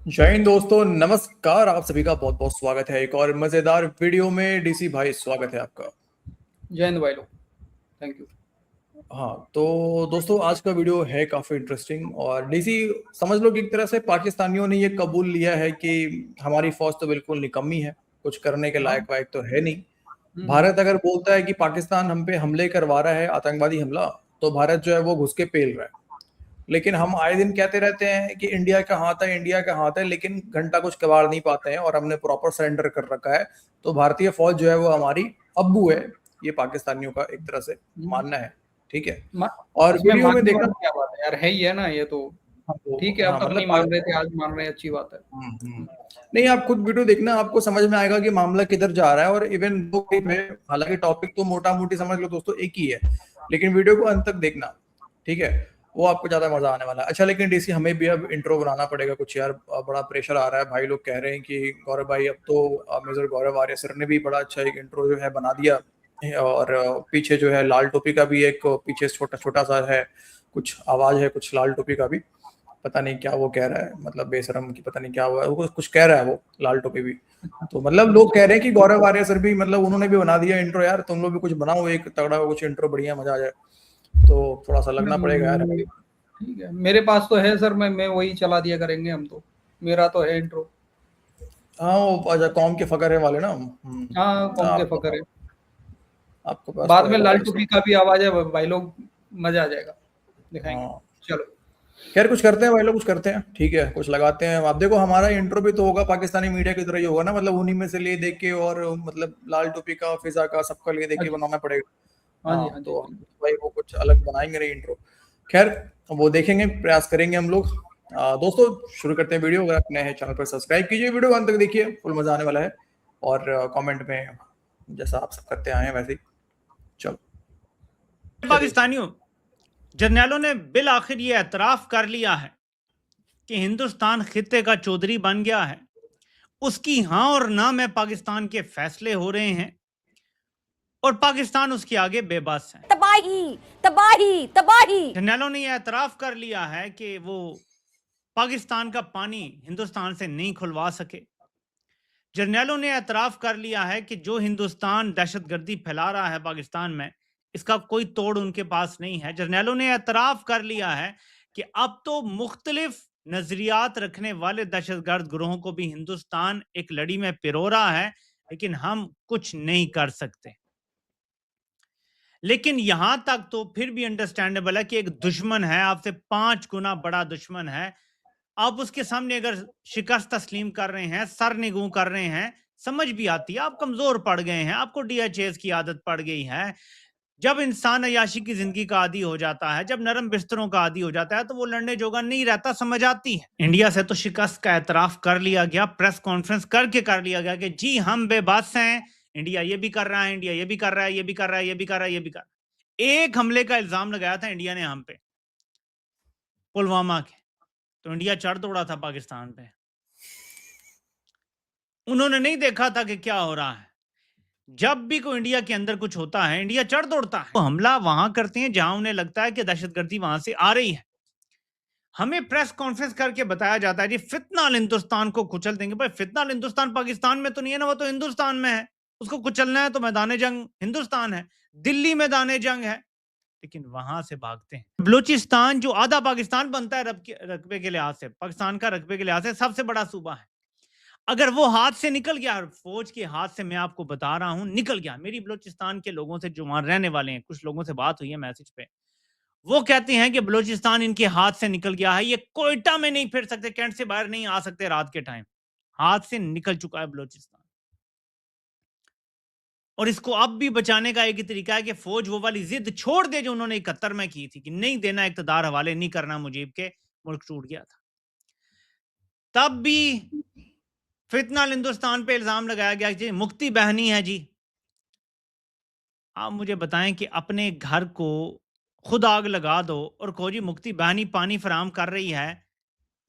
जय हिंद दोस्तों, नमस्कार। आप सभी का बहुत बहुत स्वागत है एक और मजेदार वीडियो में। डीसी भाई, स्वागत है आपका। जय हिंद भाई लोग। Thank you. हाँ, तो दोस्तों आज का वीडियो है काफी इंटरेस्टिंग। और डीसी समझ लो कि एक तरह से पाकिस्तानियों ने ये कबूल लिया है कि हमारी फौज तो बिल्कुल निकम्मी है, कुछ करने के हाँ। लायक वायक तो है नहीं। भारत अगर बोलता है कि पाकिस्तान हम पे हमले करवा रहा है, आतंकवादी हमला, तो भारत जो है वो घुस के पेल रहा है। लेकिन हम आए दिन कहते रहते हैं कि इंडिया का हाथ है, इंडिया का हाथ है, लेकिन घंटा कुछ कबाड़ नहीं पाते हैं और हमने प्रॉपर सरेंडर कर रखा है। तो भारतीय फौज जो है वो हमारी अब्बू है, ये पाकिस्तानियों का एक तरह से मानना है। ठीक है। और इसमें वीडियो में मानने देखना। वाली क्या बात है यार, है ही है ना ये तो। हाँ, ठीक है, अब हाँ, तक मतलब नहीं मान रहे थे, आज मान रहे हैं, अच्छी बात है। नहीं, आप खुद वीडियो देखना, आपको समझ में आएगा कि मामला किधर जा रहा है। और इवन दो क्लिप है, हालांकि टॉपिक तो मोटा मोटी समझ लो दोस्तों एक ही है, लेकिन वीडियो को अंत तक देखना। ठीक है, वो आपको ज्यादा मजा आने वाला है। अच्छा, लेकिन डीसी हमें भी अब इंट्रो बनाना पड़ेगा कुछ यार, बड़ा प्रेशर आ रहा है। भाई लोग कह रहे हैं कि गौरव भाई, अब तो मेजर गौरव आर्य सर ने भी बड़ा अच्छा एक इंट्रो जो है बना दिया। और पीछे जो है लाल टोपी का भी एक पीछे छोटा छोटा सा है, कुछ आवाज है कुछ लाल टोपी का भी। पता नहीं क्या वो कह रहा है, मतलब बेशरम की पता नहीं क्या हुआ है, वो कुछ कह रहा है वो लाल टोपी भी। तो मतलब लोग कह रहे हैं कि गौरव आर्य सर भी, मतलब उन्होंने भी बना दिया इंट्रो। यार तुम लोग भी कुछ बनाओ, एक तगड़ा कुछ इंट्रो, बढ़िया मजा आ जाए। तो थोड़ा सा लगना पड़ेगा यार हमें। ठीक है, मेरे पास तो है सर, मैं वही चला दिया करेंगे हम तो। मेरा तो है इंट्रो। हाँ, वो अच्छा कौम के फकर है वाले ना। हाँ, कौन के आपको फकर है। आपके पास तो बाद है में वो लाल वाले टोपी से। का भी आवाज है भाई लोग, मजा आ जाएगा, दिखाएंगे। हाँ, चलो। खैर कुछ करते हैं भाई लोग, कुछ करते हैं। ठीक है, कुछ लगाते हैं। आप देखो, हमारा इंट्रो भी तो होगा पाकिस्तानी मीडिया की तरह ही होगा ना, मतलब उन्हीं में से ले देख के, और मतलब लाल टोपी का, फिजा का, सबका ले देख हाँ के जी, बनाना पड़ेगा। हाँ जी, हाँ, हाँ जी, तो हाँ जी। भाई वो कुछ अलग बनाएंगे नहीं इंट्रो। खैर, वो देखेंगे, प्रयास करेंगे हम लोग। दोस्तों, शुरू करते हैं वीडियो। अगर आप नए हैं चैनल पर सब्सक्राइब कीजिए, वीडियो अंत तक देखिए, फुल मजा आने वाला है। और कमेंट में जैसा आप सब करते आए हैं वैसे ही। चलो, चलिए। पाकिस्तानियों, जर्नैलों ने बिल आखिर ये एतराफ कर लिया है कि हिंदुस्तान खित्ते का चौधरी बन गया है। उसकी हाँ और ना में पाकिस्तान के फैसले हो रहे हैं और पाकिस्तान उसके आगे बेबस है। तबाही तबाही तबाही। जर्नैलों ने यह एतराफ कर लिया है कि वो पाकिस्तान का पानी हिंदुस्तान से नहीं खुलवा सके। जर्नैलों ने एतराफ कर लिया है कि जो हिंदुस्तान दहशतगर्दी फैला रहा है पाकिस्तान में, इसका कोई तोड़ उनके पास नहीं है। जर्नैलों ने एतराफ कर लिया है कि अब तो मुख्तलिफ नजरियात रखने वाले दहशतगर्द ग्रोहों को भी हिंदुस्तान एक लड़ी में पिरो रहा है, लेकिन हम कुछ नहीं कर सकते। लेकिन यहां तक तो फिर भी अंडरस्टैंडेबल है कि एक दुश्मन है, आपसे 5 गुना बड़ा दुश्मन है। आप उसके सामने अगर शिकस्त तस्लीम कर रहे हैं, सर निगू कर रहे हैं, समझ भी आती है, आप कमजोर पड़ गए हैं, आपको डीएचएस की आदत पड़ गई है। जब इंसान अय्याशी की जिंदगी का आदी हो जाता है, जब नरम बिस्तरों का आदी हो जाता है, तो वो लड़ने जोगा नहीं रहता, समझ आती है। इंडिया से तो शिकस्त का एतराफ कर लिया गया, प्रेस कॉन्फ्रेंस करके कर लिया गया कि जी हम बेबस हैं, इंडिया ये भी कर रहा है, इंडिया ये भी कर रहा है, ये भी कर रहा है, ये भी कर रहा है, ये भी कर रहा है। एक हमले का इल्जाम लगाया था इंडिया ने हम पे, पुलवामा के, तो इंडिया चढ़ दौड़ा था पाकिस्तान पे। उन्होंने नहीं देखा था कि क्या हो रहा है। जब भी कोई इंडिया के अंदर कुछ होता है, इंडिया चढ़ दौड़ता है। तो हमला वहां करते हैं जहां उन्हें लगता है कि दहशतगर्दी वहां से आ रही है। हमें प्रेस कॉन्फ्रेंस करके बताया जाता है जी फितनाल हिंदुस्तान को कुचल देंगे। भाई फितनाल हिंदुस्तान पाकिस्तान में तो नहीं है ना, वो तो हिंदुस्तान में है। उसको कुचलना है तो मैदान जंग हिंदुस्तान है, दिल्ली मैदान जंग है, लेकिन वहां से भागते हैं। बलूचिस्तान जो आधा पाकिस्तान बनता है रकबे के लिहाज से, पाकिस्तान का रकबे के लिहाज से सबसे बड़ा सूबा है, अगर वो हाथ से निकल गया, फौज के हाथ से, मैं आपको बता रहा हूं निकल गया। मेरी बलूचिस्तान के लोगों से जो वहां रहने वाले हैं, कुछ लोगों से बात हुई है मैसेज पे, वो कहते हैं कि बलूचिस्तान इनके हाथ से निकल गया है, ये कोयटा में नहीं फिर सकते, कैंट से बाहर नहीं आ सकते रात के टाइम, हाथ से निकल चुका है बलूचिस्तान। और इसको अब भी बचाने का एक ही तरीका है कि फौज वो वाली जिद छोड़ दे जो उन्होंने 71 में की थी कि नहीं देना इक्तदार हवाले, नहीं करना मुजीब के, मुल्क टूट गया था। तब भी फितनाल हिंदुस्तान पे इल्जाम लगाया गया कि मुक्ति बहनी है जी। आप मुझे बताएं कि अपने घर को खुद आग लगा दो और कहो जी मुक्ति बहनी पानी फराम कर रही है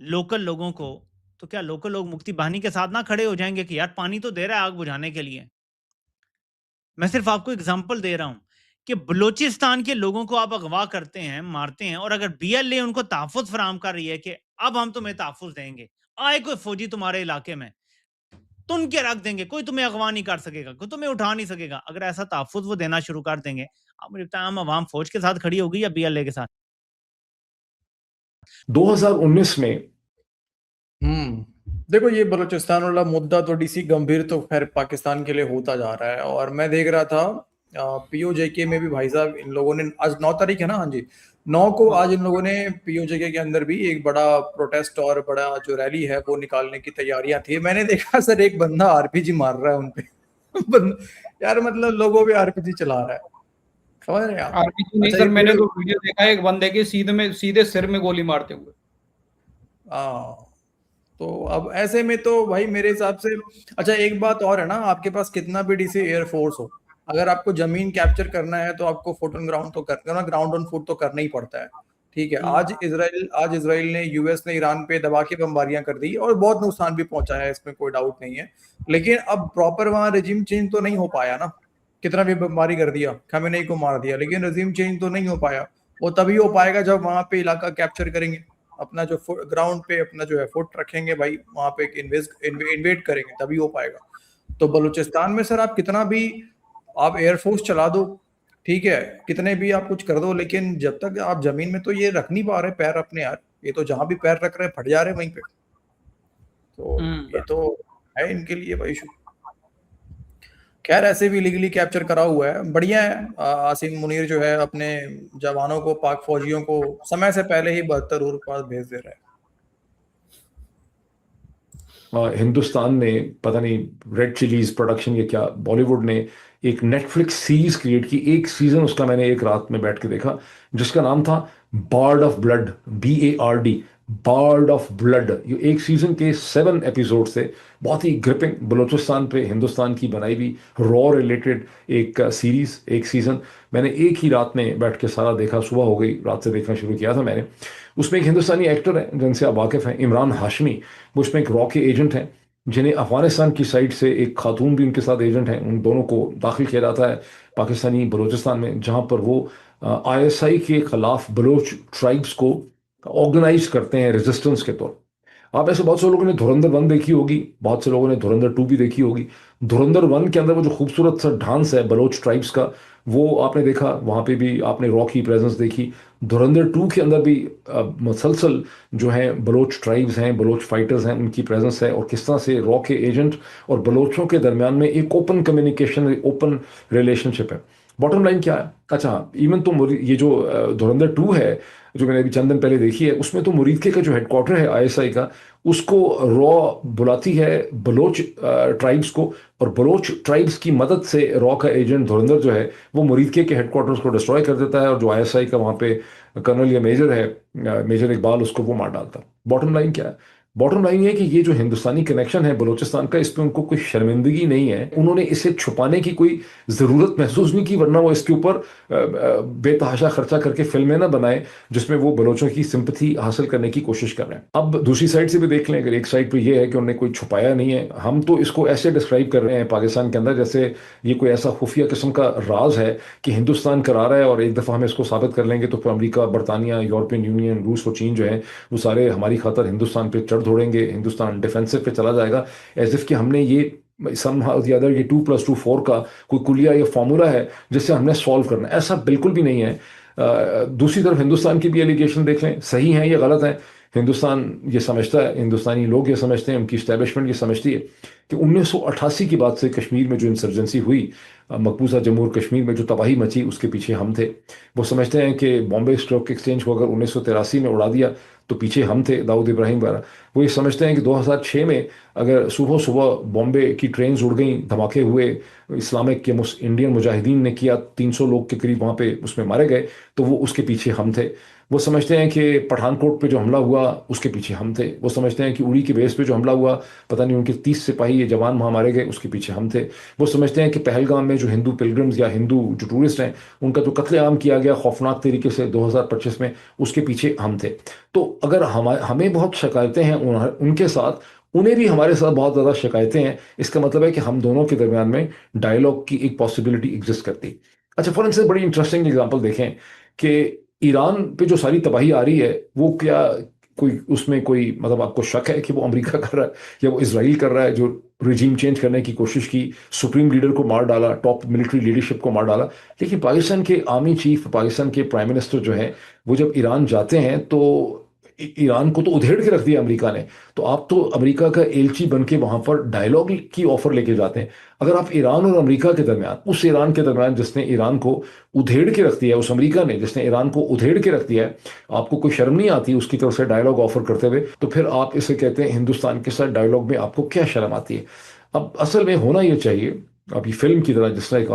लोकल लोगों को, तो क्या लोकल लोग मुक्ति बहनी के साथ ना खड़े हो जाएंगे कि यार पानी तो दे रहा है आग बुझाने के लिए। मैं सिर्फ आपको एग्जांपल दे रहा हूं कि बलूचिस्तान के लोगों को आप अगवा करते हैं, मारते हैं, और अगर बीएलए उनको तहफ़्फ़ुज़ फराम कर रही है कि अब हम तुम्हें तहफ़्फ़ुज़ देंगे, आए कोई फौजी तुम्हारे इलाके में, तुन के रख देंगे, कोई तुम्हें अगवा नहीं कर सकेगा, कोई तुम्हें उठा नहीं सकेगा। अगर ऐसा तहफ़्फ़ुज़ वो देना शुरू कर देंगे, अब मुझे लगता है आम अवाम फ़ौज के साथ खड़ी होगी या बीएलए के साथ। 2019 में देखो ये बलूचिस्तान वाला मुद्दा तो डीसी गंभीर तो खैर पाकिस्तान के लिए होता जा रहा है, और मैं देख रहा था पीओजेके में भी भाई साहब इन लोगों ने आज 9 तारीख है ना, हाँ जी 9 को आज इन लोगों ने पीओजेके के अंदर भी एक बड़ा प्रोटेस्ट और बड़ा जो रैली है वो निकालने की तैयारियां थी। मैंने देखा सर एक बंदा आरपीजी मार रहा है उनपे यार मतलब लोगों पे आरपीजी चला रहा है, समझ रहे हैं आप? आरपीजी नहीं अच्छा सर, ये मैंने वीडियो तो वीडियो देखा है एक बंदे के सीधे सिर में गोली मारते हुए। हाँ, तो अब ऐसे में तो भाई मेरे हिसाब से अच्छा एक बात और है ना, आपके पास कितना भी डीसी एयरफोर्स हो, अगर आपको जमीन कैप्चर करना है तो आपको फुट ऑन ग्राउंड तो करना, ग्राउंड ऑन फुट तो करना ही पड़ता है। ठीक है, आज इजराइल ने यूएस ने ईरान पे दबा के बमबारियां कर दी और बहुत नुकसान भी पहुंचाया है, इसमें कोई डाउट नहीं है। लेकिन अब प्रॉपर वहां रेजिम चेंज तो नहीं हो पाया ना, कितना भी बमबारी कर दिया, खमेनेई को मार दिया, लेकिन रेजिम चेंज तो नहीं हो पाया। वो तभी हो पाएगा जब वहां पे इलाका कैप्चर करेंगे, अपना जो ग्राउंड पे अपना जो है फुट रखेंगे भाई, वहां पे इन्वेट करेंगे, तभी हो पाएगा। तो बलूचिस्तान में सर आप कितना भी आप एयरफोर्स चला दो, ठीक है, कितने भी आप कुछ कर दो, लेकिन जब तक आप जमीन में तो ये रख नहीं पा रहे पैर अपने, यार ये तो जहां भी पैर रख रहे फट जा रहे वहीं पे, तो ये तो है इनके लिए भाई इशू। खैर ऐसे भी लीगली कैप्चर करा हुआ है, बढ़िया है। आसिम मुनीर जो है अपने जवानों को, पाक फौजियों को समय से पहले ही 72 उर पास भेज दे रहा है। हिंदुस्तान ने पता नहीं रेड चिलीज प्रोडक्शन या क्या, बॉलीवुड ने एक नेटफ्लिक्स सीरीज क्रिएट की, एक सीजन उसका मैंने एक रात में बैठ के देखा, जिसका नाम था bard of blood, BARD, bard of blood. ये एक सीजन के 7 एपिसोड थे, बहुत ही ग्रिपिंग, बलूचिस्तान पे हिंदुस्तान की बनाई हुई रॉ रिलेटेड एक सीरीज, एक सीजन मैंने एक ही रात में बैठ के सारा देखा, सुबह हो गई, रात से देखना शुरू किया था मैंने। उसमें एक हिंदुस्तानी एक्टर है जिनसे आप वाकिफ हैं, इमरान हाशमी, वो उसमें एक रॉ के एजेंट हैं, जिन्हें अफगानिस्तान की साइड से एक खातून भी उनके साथ एजेंट हैं, उन दोनों को दाखिल किया जाता है पाकिस्तानी बलूचिस्तान में, जहां पर वो ISI के खिलाफ बलोच ट्राइब्स को ऑर्गेनाइज करते हैं रेजिस्टेंस के तौर। आप ऐसे बहुत से लोगों ने धुरंधर 1 देखी होगी, बहुत से लोगों ने धुरंधर 2 भी देखी होगी। धुरंधर 1 के अंदर वो जो खूबसूरत सा डांस है बलोच ट्राइब्स का, वो आपने देखा, वहां पे भी आपने रॉ की प्रेजेंस देखी। धुरंधर 2 के अंदर भी मसलसल जो है बलोच ट्राइब्स हैं, बलोच फाइटर्स हैं, उनकी प्रेजेंस है, और किस तरह से रॉ के एजेंट और बलोचों के दरमियान में एक ओपन कम्युनिकेशन, ओपन रिलेशनशिप है। बॉटम लाइन क्या है, अच्छा इवन तो ये जो धुरंधर 2 है जो मैंने अभी चंद दिन पहले देखी है, उसमें तो मुरीदके का जो हेडक्वार्टर है ISI का, उसको रॉ बुलाती है बलोच ट्राइब्स को, और बलोच ट्राइब्स की मदद से रॉ का एजेंट धुरंधर जो है वो मुरीदके के हेडक्वार्टर्स को डिस्ट्रॉय कर देता है, और जो ISI का वहाँ पे कर्नल या मेजर है, मेजर इकबाल, उसको वो मार डालता है। बॉटम लाइन क्या है, बॉटम लाइन ये है कि ये जो हिंदुस्तानी कनेक्शन है बलूचिस्तान का, इस पे उनको कोई शर्मिंदगी नहीं है, उन्होंने इसे छुपाने की कोई ज़रूरत महसूस नहीं की, वरना वो इसके ऊपर बेतहाशा खर्चा करके फिल्में ना बनाए जिसमें वो बलोचों की सिंपथी हासिल करने की कोशिश कर रहे हैं। अब दूसरी साइड से भी देख लें, अगर एक साइड पर ये है कि उन्होंने कोई छुपाया नहीं है, हम तो इसको ऐसे डिस्क्राइब कर रहे हैं पाकिस्तान के अंदर जैसे ये कोई ऐसा खुफिया किस्म का राज है कि हिंदुस्तान करा रहा है, और एक दफ़ा हम इसको साबित कर लेंगे तो फिर अमेरिका, बरतानिया, यूरोपियन यूनियन, रूस और चीन जो है वो सारे हमारी खातर हिंदुस्तान पे चढ़ दौड़ेंगे, हिंदुस्तान डिफेंसिव पे चला जाएगा, एज इफ कि हमने ये somehow the other ये 2+2=4 का कोई कुलिया या फॉर्मूला है जिससे हमने सॉल्व करना है। ऐसा बिल्कुल भी नहीं है। दूसरी तरफ हिंदुस्तान की भी एलिगेशन देख लें, सही है या गलत है, हिंदुस्तान ये समझता है, हिंदुस्तानी लोग ये समझते हैं, उनकी इस्टेब्लिशमेंट ये समझती है कि 1988 के बाद से कश्मीर में जो इंसर्जेंसी हुई, मकबूजा जम्मू और कश्मीर में जो तबाही मची, उसके पीछे हम थे। वो समझते हैं कि बॉम्बे स्टॉक एक्सचेंज को अगर 1983 में उड़ा दिया तो पीछे हम थे, दाऊद इब्राहिम वगैरह। वो ये समझते हैं कि 2006 में अगर सुबह सुबह बॉम्बे की ट्रेन उड़ गई, धमाके हुए, इस्लामिक के इंडियन मुजाहिदीन ने किया, 300 लोग के करीब वहाँ पे उसमें मारे गए, तो वो उसके पीछे हम थे। वो समझते हैं कि पठानकोट पे जो हमला हुआ उसके पीछे हम थे। वो समझते हैं कि उड़ी के बेस पे जो हमला हुआ, पता नहीं उनके 30 सिपाही या जवान वहाँ मारे गए, उसके पीछे हम थे। वो समझते हैं कि पहलगाम में जो हिंदू पिलग्रिम्स या हिंदू जो टूरिस्ट हैं उनका जो कत्लेआम किया गया खौफनाक तरीके से 2025 में, उसके पीछे हम थे। तो अगर हमें बहुत शिकायतें हैं उनके साथ, उन्हें भी हमारे साथ बहुत ज़्यादा शिकायतें हैं, इसका मतलब है कि हम दोनों के दरमियान में डायलॉग की एक पॉसिबिलिटी एग्जिस्ट करती। अच्छा, फॉर इंस्टेंस बड़ी इंटरेस्टिंग एग्जांपल देखें कि ईरान पे जो सारी तबाही आ रही है वो क्या कोई उसमें कोई मतलब आपको शक है कि वो अमेरिका कर रहा है या वो इसराइल कर रहा है जो रिजीम चेंज करने की कोशिश की, सुप्रीम लीडर को मार डाला, टॉप मिलिट्री लीडरशिप को मार डाला। लेकिन पाकिस्तान के आर्मी चीफ, पाकिस्तान के प्राइम मिनिस्टर जो है वो जब ईरान जाते हैं तो ईरान को तो उधेड़ के रख दिया अमेरिका ने। तो आप तो अमेरिका का एलची बन के वहां पर डायलॉग की ऑफर लेके जाते हैं। अगर आप ईरान और अमेरिका के दरमियान, उस ईरान के दरमियान जिसने ईरान को उधेड़ के रख दिया है, उस अमेरिका ने जिसने ईरान को उधेड़ के रख दिया है, आपको कोई शर्म नहीं आती उसकी तरफ से डायलॉग ऑफर करते हुए? तो फिर आप इसे कहते हैं हिंदुस्तान के साथ डायलॉग में आपको क्या शर्म आती है? अब असल में होना यह चाहिए, अभी फिल्म की तरह जिस तरह एक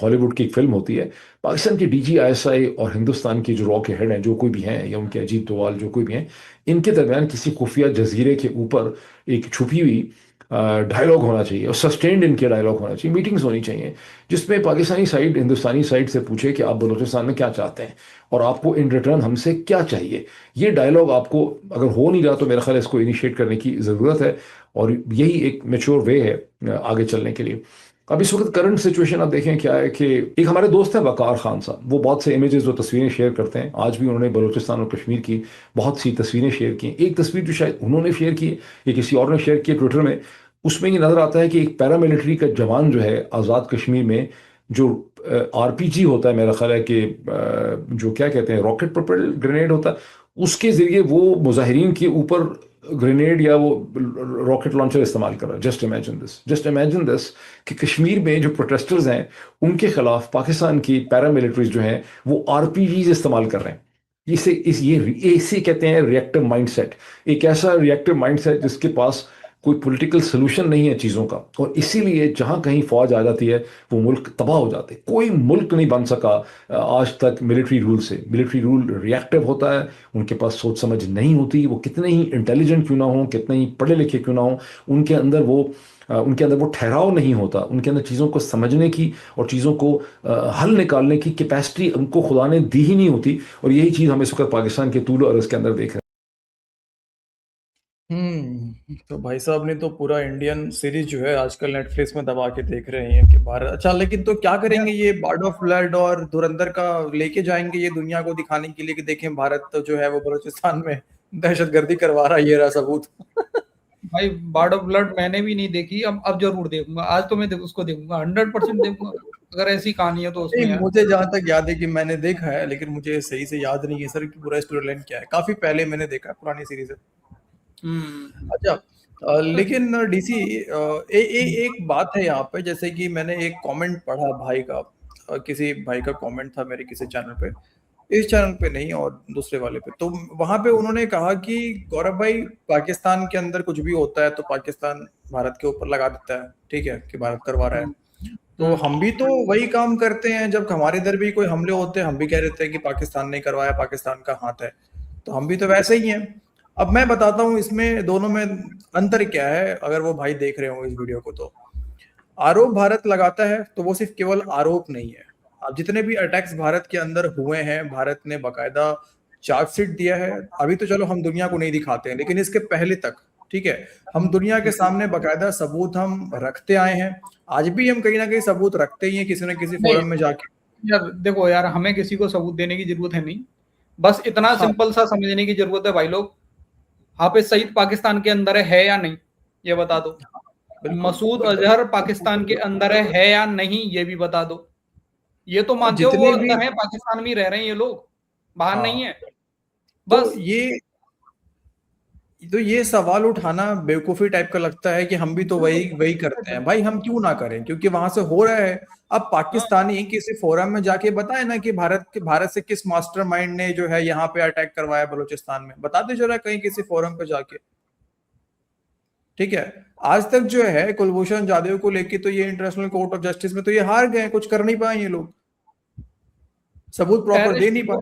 हॉलीवुड की एक फिल्म होती है, पाकिस्तान की DGISI और हिंदुस्तान की जो रॉ के हेड हैं, जो कोई भी हैं, या उनके अजीत डोवाल जो कोई भी हैं, इनके दरमियान किसी खुफिया जजीरे के ऊपर एक छुपी हुई डायलॉग होना चाहिए और सस्टेन्ड इनके डायलॉग होना चाहिए, मीटिंग्स होनी चाहिए जिसमें पाकिस्तानी साइड हिंदुस्तानी साइड से पूछे कि आप बलूचिस्तान में क्या चाहते हैं और आपको इन रिटर्न हमसे क्या चाहिए। ये डायलॉग आपको अगर हो नहीं रहा तो मेरा ख्याल है इसको इनिशिएट करने की ज़रूरत है, और यही एक मेच्योर वे है आगे चलने के लिए। अब इस वक्त करंट सिचुएशन आप देखें क्या है कि एक हमारे दोस्त हैं वकार खान साहब, वो बहुत से इमेजेस और तस्वीरें शेयर करते हैं। आज भी उन्होंने बलूचिस्तान और कश्मीर की बहुत सी तस्वीरें शेयर की। एक तस्वीर जो शायद उन्होंने शेयर की या किसी और ने शेयर की ट्विटर में, उसमें ये नजर आता है कि एक पैरामिलिट्री का जवान जो है आज़ाद कश्मीर में, जो RPG होता है, मेरा ख्याल है कि जो क्या कहते हैं रॉकेट प्रोपेल्ड ग्रेनेड होता है, उसके जरिए वो मुजाहिरीन के ऊपर ग्रेनेड या वो रॉकेट लॉन्चर इस्तेमाल कर रहा है। जस्ट इमेजिन दिस कि कश्मीर में जो प्रोटेस्टर्स हैं उनके खिलाफ पाकिस्तान की पैरामिलिट्रीज जो हैं वो RPGs इस्तेमाल कर रहे हैं। इसे कहते हैं रिएक्टिव माइंडसेट। एक ऐसा रिएक्टिव माइंडसेट जिसके पास कोई पॉलिटिकल सोल्यूशन नहीं है चीज़ों का, और इसीलिए जहां कहीं फौज आ जाती है वो मुल्क तबाह हो जाते हैं। कोई मुल्क नहीं बन सका आज तक मिलिट्री रूल से। मिलिट्री रूल रिएक्टिव होता है, उनके पास सोच समझ नहीं होती, वो कितने ही इंटेलिजेंट क्यों ना हो, कितने ही पढ़े लिखे क्यों ना हो, उनके अंदर वो ठहराव नहीं होता, उनके अंदर चीज़ों को समझने की और चीज़ों को हल निकालने की कैपेसिटी उनको खुदा ने दी ही नहीं होती। और यही चीज़ हम इस वक्त पाकिस्तान के तूल और इसके अंदर देख रहे हैं। तो भाई साहब ने तो पूरा इंडियन सीरीज जो है आजकल नेटफ्लिक्स में दबा के देख रहे हैं कि भारत। अच्छा, लेकिन तो क्या करेंगे ये बॉर्ड ऑफ ब्लड और धुरंधर का लेके जाएंगे ये दुनिया को दिखाने के लिए कि देखें भारत तो जो है वो बलूचिस्तान में दहशतगर्दी करवा रहा है, ये रहा सबूत। भाई बॉर्ड ऑफ ब्लड मैंने भी नहीं देखी, अब जरूर देखूंगा। आज तो मैं उसको देखूंगा, 100% देखूंगा अगर ऐसी कहानी है तो उसमें नहीं, मुझे जहां तक याद है कि मैंने देखा है, लेकिन मुझे सही से याद नहीं है सर कि पूरा स्टोरी लाइन क्या है। काफी पहले मैंने देखा है, पुरानी सीरीज है। अच्छा, लेकिन DC एक बात है यहाँ पे, जैसे कि मैंने एक कमेंट पढ़ा भाई का, किसी भाई का कमेंट था मेरे किसी चैनल पे, इस चैनल पे नहीं और दूसरे वाले पे, तो वहां पे उन्होंने कहा कि गौरव भाई पाकिस्तान के अंदर कुछ भी होता है तो पाकिस्तान भारत के ऊपर लगा देता है, ठीक है, कि भारत करवा रहा है। तो हम भी तो वही काम करते हैं, जब हमारे इधर भी कोई हमले होते हैं हम भी कह देते हैं कि पाकिस्तान ने करवाया, पाकिस्तान का हाथ है। तो हम भी तो वैसे ही हैं। अब मैं बताता हूँ इसमें दोनों में अंतर क्या है, अगर वो भाई देख रहे हो इस वीडियो को। तो आरोप भारत लगाता है तो वो सिर्फ केवल आरोप नहीं है। अब जितने भी अटैक्स भारत के अंदर हुए हैं, भारत ने बाकायदा चार्जशीट दिया है। अभी तो चलो हम दुनिया को नहीं दिखाते हैं, लेकिन इसके पहले तक, ठीक है, हम दुनिया के सामने बाकायदा सबूत हम रखते आए हैं। आज भी हम कहीं ना कहीं सबूत रखते ही हैं किसी न किसी फोरम में जाके। यार देखो यार, हमें किसी को सबूत देने की जरूरत है नहीं, बस इतना सिंपल सा समझने की जरूरत है भाई लोग, हाफिज सईद पाकिस्तान के अंदर है या नहीं ये बता दो। मसूद अजहर पाकिस्तान के अंदर है या नहीं ये भी बता दो। ये तो मानते हो वो अंदर है, पाकिस्तान में रह रहे हैं ये लोग, बाहर नहीं है। बस तो ये सवाल उठाना बेवकूफी टाइप का लगता है कि हम भी तो वही करते हैं। भाई हम क्यों ना करें, क्योंकि वहां से हो रहा है। अब पाकिस्तानी किसी फोरम में जाके बताए ना कि भारत से किस मास्टरमाइंड ने जो है यहाँ पे अटैक करवाया बलूचिस्तान में, बताते जरा कहीं किसी फोरम पे जाके, ठीक है। आज तक जो है कुलभूषण जाधव को लेके तो ये इंटरनेशनल कोर्ट ऑफ जस्टिस में तो ये हार गए, कुछ कर नहीं पाए ये लोग, सबूत प्रॉपर दे नहीं पाए।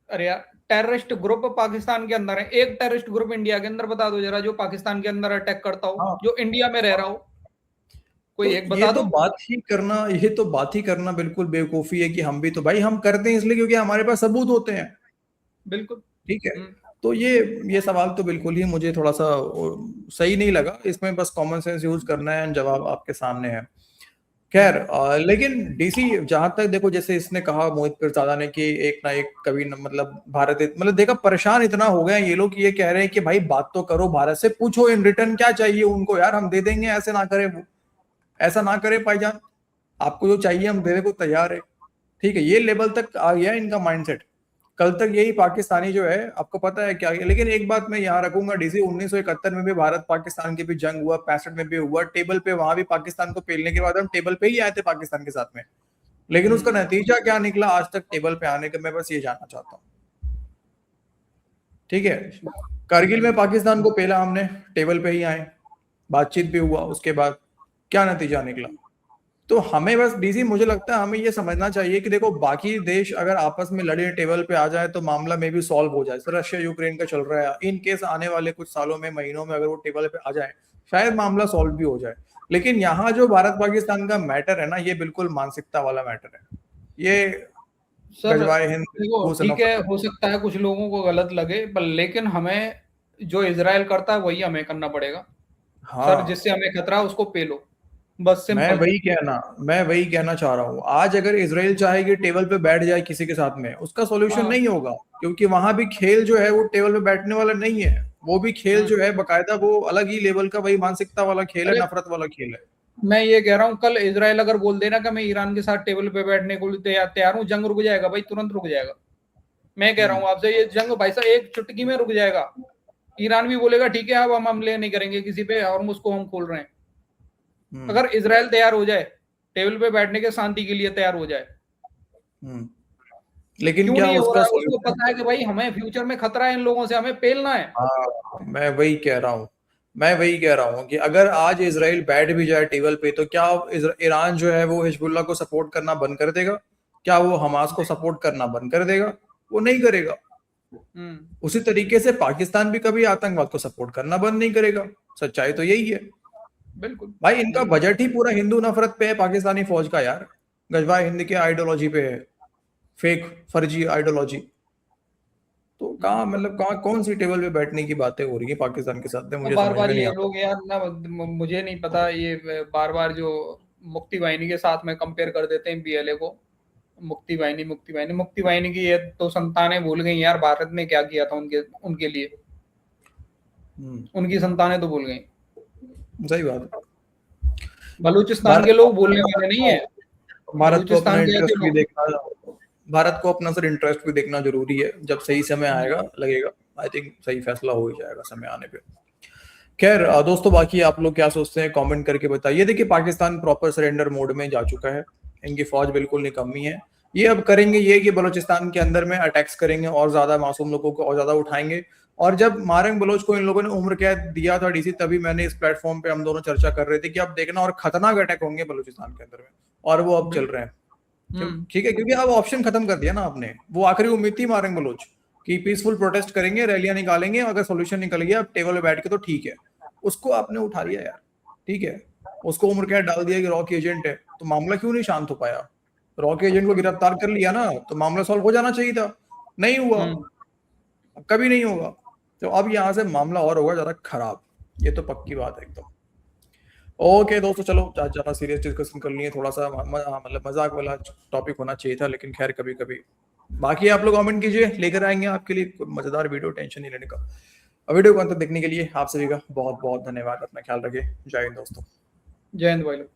अरे यार, टेररिस्ट ग्रुप पाकिस्तान के अंदर है, एक टेररिस्ट ग्रुप इंडिया के अंदर बता दो जरा, जो पाकिस्तान के अंदर अटैक करता हो, जो इंडिया में रह रहा हो, कोई एक बता दो। ये तो बात ही करना बिल्कुल बेवकूफी है कि हम भी तो भाई हम करते हैं इसलिए क्योंकि हमारे पास सबूत होते हैं। बिल्कुल ठीक है। तो ये सवाल तो बिल्कुल ही मुझे थोड़ा सा सही नहीं लगा। इसमें बस कॉमन सेंस यूज करना है, जवाब आपके सामने है। खैर लेकिन डीसी जहां तक देखो, जैसे इसने कहा मोहित पिरजादा ने कि एक ना एक कभी मतलब भारत मतलब देखा परेशान इतना हो गए हैं ये लोग, ये कह रहे हैं कि भाई बात तो करो, भारत से पूछो इन रिटर्न क्या चाहिए उनको यार, हम दे देंगे, ऐसे ना करे वो, ऐसा ना करे भाईजान, आपको जो चाहिए हम देने को तैयार है। ठीक है, ये लेवल तक आ गया इनका माइंडसेट। कल तक यही पाकिस्तानी जो है, आपको पता है क्या, लेकिन एक बात मैं यहाँ रखूंगा डीसी, 1971 में भी भारत पाकिस्तान के भी जंग हुआ, 65 में भी हुआ, टेबल पे वहां भी पाकिस्तान को पेलने के बाद हम टेबल पे ही आए थे पाकिस्तान के साथ में, लेकिन उसका नतीजा क्या निकला आज तक टेबल पे आने का, मैं बस ये जानना चाहता हूँ। ठीक है, कारगिल में पाकिस्तान को पेला हमने, टेबल पे ही आए, बातचीत भी हुआ, उसके बाद क्या नतीजा निकला। तो हमें बस डीसी, मुझे लगता है हमें ये समझना चाहिए कि देखो बाकी देश अगर आपस में लड़े टेबल पे आ जाए तो मामला में भी सॉल्व हो जाए। सर रशिया यूक्रेन का चल रहा है, इन केस आने वाले कुछ सालों में, महीनों में अगर वो टेबल पे आ जाए शायद मामला सॉल्व भी हो जाए। लेकिन यहाँ जो भारत पाकिस्तान का मैटर है ना, ये बिल्कुल मानसिकता वाला मैटर है। ये सर गजवाए हिंद देखो ठीक है, हो सकता है कुछ लोगों को गलत लगे, पर लेकिन हमें जो इजराइल करता है वही हमें करना पड़ेगा। हाँ, सर जिससे हमें खतरा है उसको पेलो, बस मैं सिंपल। वही कहना चाह रहा हूँ। आज अगर इसराइल चाहे कि टेबल पे बैठ जाए किसी के साथ में, उसका सॉल्यूशन हाँ। नहीं होगा, क्योंकि वहां भी खेल जो है वो टेबल पे बैठने वाला नहीं है। वो भी खेल जो है बकायदा वो अलग ही लेवल का वही मानसिकता वाला खेल है, अरे नफरत वाला खेल है। मैं ये कह रहा हूँ, कल इजराइल अगर बोल देना कि मैं ईरान के साथ टेबल पे बैठने को तैयार हूँ, जंग रुक जाएगा भाई, तुरंत रुक जाएगा। मैं कह रहा हूँ आपसे, ये जंग भाई साहब एक चुटकी में रुक जाएगा। ईरान भी बोलेगा ठीक है अब हम हमले नहीं करेंगे किसी पे, और उसको हम खोल रहे हैं। अगर इजराइल तैयार हो जाए टेबल पे बैठने के, शांति के लिए तैयार हो जाए, लेकिन क्यों क्या नहीं हो उसका रहा है? उसको पता है कि भाई हमें फ्यूचर में खतरा है, इन लोगों से हमें पेलना है। हाँ, मैं वही कह रहा हूँ कि अगर आज इसराइल बैठ भी जाए टेबल पे तो क्या ईरान जो है वो हिजबुल्लाह को सपोर्ट करना बंद कर देगा? क्या वो हमास को सपोर्ट करना बंद कर देगा? वो नहीं करेगा। उसी तरीके से पाकिस्तान भी कभी आतंकवाद को सपोर्ट करना बंद नहीं करेगा। सच्चाई तो यही है। बिल्कुल भाई इनका बजट ही पूरा हिंदू नफरत पे है, पाकिस्तानी फौज का यार, गजवा हिंद के आइडियोलॉजी पे है, फेक फर्जी आइडियोलॉजी। तो कहाँ मतलब कहाँ कौन सी टेबल पे बैठने की बातें हो रही है पाकिस्तान के साथ में, मुझे बार समझ बार में नहीं ये आता। लोग यार ना, मुझे नहीं पता, ये बार बार जो मुक्ति वाहिनी के साथ में कंपेयर कर देते हैं बीएलए को। मुक्ति वाहिनी की ये तो संतानें भूल गई यार भारत में क्या किया था उनके लिए। उनकी संतानें तो भूल गई। सही बात है। बलूचिस्तान के लोग भूलने वाले नहीं है। भारत को अपना बलूचिस्तान के ऐसे इंटरेस्ट भी लोग, देखना, भारत को अपना सर इंटरेस्ट भी देखना जरूरी है। जब सही समय आएगा लगेगा, आई थिंक सही फैसला हो ही जाएगा समय आने पे। खैर दोस्तों, बाकी आप लोग क्या सोचते हैं कमेंट करके बताइए। देखिए पाकिस्तान प्रॉपर सरेंडर मोड में जा चुका है, इनकी फौज बिल्कुल निकम्मी है। ये अब करेंगे ये कि बलूचिस्तान के अंदर में अटैक्स करेंगे और ज्यादा मासूम लोगों को और ज्यादा उठाएंगे। और जब मारंग बलोच को इन लोगों ने उम्र कैद दिया था डीसी, तभी मैंने इस प्लेटफॉर्म पे हम दोनों चर्चा कर रहे थे कि अब देखना और खतरनाक अटैक होंगे बलूचिस्तान के अंदर में, और वो अब चल रहे हैं। ठीक है, क्योंकि अब ऑप्शन खत्म कर दिया ना आपने। वो आखिरी उम्मीद थी मारंग बलोच की, पीसफुल प्रोटेस्ट करेंगे, रैलियां निकालेंगे, अगर सोल्यूशन निकल गया अब टेबल पे बैठ के तो ठीक है। उसको आपने उठा लिया यार, ठीक है, उसको उम्र कैद डाल दिया कि रॉ की एजेंट है, तो मामला क्यों नहीं शांत हो पाया? रॉ के एजेंट को गिरफ्तार कर लिया ना, तो मामला सॉल्व हो जाना चाहिए था, नहीं हुआ, कभी नहीं होगा। तो अब यहाँ से मामला और होगा ज्यादा खराब, ये तो पक्की बात है एकदम। ओके दोस्तों, चलो ज्यादा सीरियस डिस्कशन कर लिए, थोड़ा सा मतलब मजाक वाला टॉपिक होना चाहिए था, लेकिन खैर कभी कभी। बाकी आप लोग कमेंट कीजिए, लेकर आएंगे आपके लिए मजेदार वीडियो, टेंशन नहीं लेने का। वीडियो को अंत तक देखने के लिए आप सभी का बहुत बहुत धन्यवाद। अपना ख्याल रखिए। जय हिंद दोस्तों। जय हिंद भाई लोग।